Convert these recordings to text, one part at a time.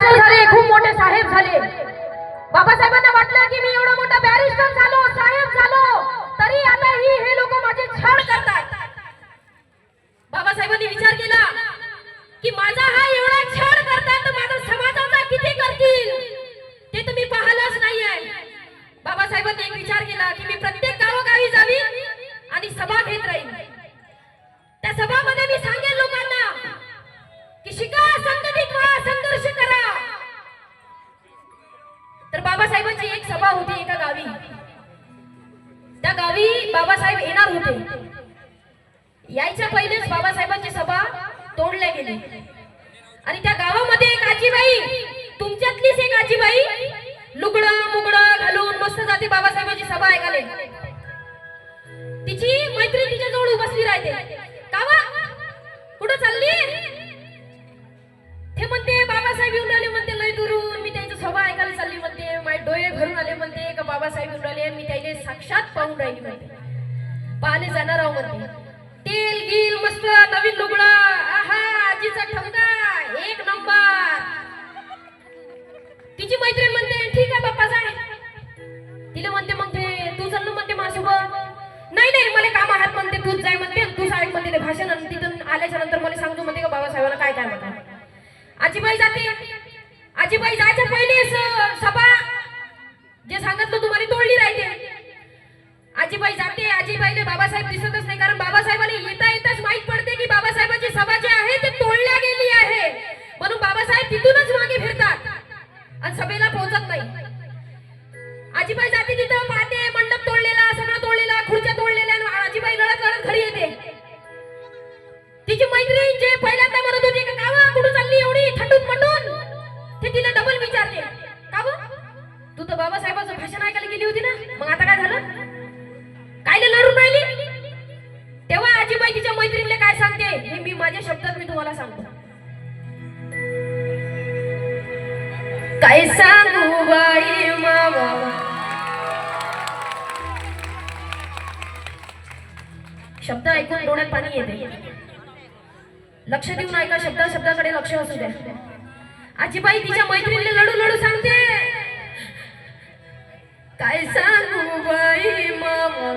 झाले, खूप मोठे साहेब झाले. बाबासाहेबांना वाटलं की मी एवढा मोठा बॅरिस्टर झालो, साहेब झालो, तरी आता हे लोक माझे छळ करतात. बाबासाहेबांनी विचार केला की माझा हा एवढा छळ करतात तर माझा समाजाचा किती करतील ते तुम्ही पाहिलंच नाहीये. बाबासाहेबांनी एक विचार केला की मी प्रत्येक गावोगावी जावी आणि सभा घेत राहील. त्या सभामध्ये मी सांगेन लोकांना की शिका, संघटित व्हा, संघर्ष करा. तर बाबासाहेबांची एक सभा होती एका गावी. त्या गावी बाबासाहेब येणार होते. यायच्या पहिलेच बाबासाहेबांची सभा तोडल्या गेली आणि त्या गावामध्ये एक आजीबाई, तुमच्यातलीच एक आजीबाई, लुगडं मुगडं घालून मस्त जाते बाबासाहेबांची सभा ऐकायला. तिची मैत्रीण तिच्या जवळ बसली राहते. कावा कुठं चालली? ते म्हणते बाबासाहेब येऊन आले म्हणते लय दुरून, मी त्यांची सभा ऐकायला चालली म्हणते. माझे डोळे भरून आले म्हणते का बाबासाहेब येऊन आले, मी त्याने साक्षात पाहून राहिली म्हणते. पाहणे जाणार आहो म्हणते. तेल गिल मस्त नवीन लुगडा, आहा आजीचा ठमका एक नंबर. तिची मैत्रीण म्हणते ठीक आहे बाप्पा जाय. तिला म्हणते मग ते तू चाललो म्हणते माझ्यासोबत. नाही नाही मला काम आहात म्हणते, तूच जाय म्हणते, तूच ऐक म्हणते ते भाषण. आणि तिथून आल्याच्या नंतर मला सांगतो म्हणते का बाबासाहेबांना काय काय म्हणतात. आजीबाई जाते. आजीबाई जायच्या पहिले सभा जे सांगितलं तुम्हाला तोडली राहते. आजीबाई जाते. आजीबाईने बाबासाहेब दिसतच नाही, कारण बाबासाहेबांनी येता येताच माहित पडते की बाबासाहेबांची सभा जी आहे ते तोडल्या गेली आहे. म्हणून बाबासाहेब तिथूनच मागे फिरतात आणि सभेला पोहोचत नाही. आजीबाई जाते तिथं, पाहते मंडप तोडलेला, सगळं तोडलेला, खुर्च्या तोडलेल्या. आजीबाई रडत रडत घरी येते. तिची मैत्रीण जे पहिल्यांदा म्हणत होती का गावा कुठं चालली एवढी थंडून मंडून, ते तिला डबल विचारते का गं तू तर बाबासाहेबांचं भाषण ऐकायला गेली होती ना, मग आता काय झालं, काय लढून राहिली. तेव्हा आजीबाई तिच्या मैत्रिणीला काय सांगते हे मी माझ्या शब्दात मी तुम्हाला सांगतो. काय सांगू बाई मावा, शब्द ऐकून डोळ्यात पाणी येते. लक्ष देऊन ऐका, शब्दाकडे लक्ष असू द्या. आजीबाई तिच्या मैत्रिणीला लढू लढू सांगते काय सांगू बाई मावा,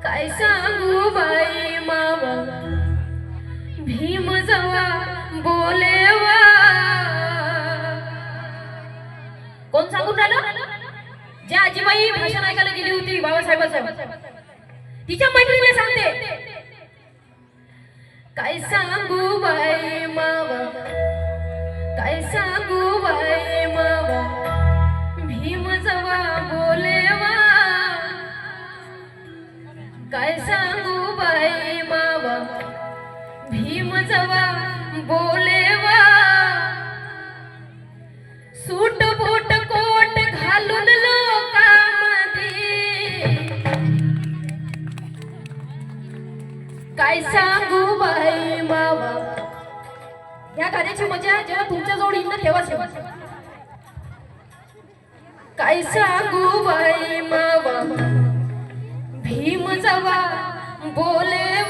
काय सांगू बाई मावा, भीम जवा बोलेवा. कोण सांगून राहिलं? जे आजीबाई भाषण ऐकायला गेली होती बाबासाहेबांचं, तिच्या मैत्रिणीला सांगते काय सांगू बाई मावा, काय सांगू बाई मावा, भीम जवा बोलेवा. काय सांगू बाई मावा, भीम जवा बोलेवा. सूट बूट कोट घालून लोकांमध्ये, काय सांगू बाई मावा. या गाण्याची मजा जेव्हा तुमच्या जवळ येईल ना तेव्हा. काय सांगू बाई मावा, भीम जवा बोले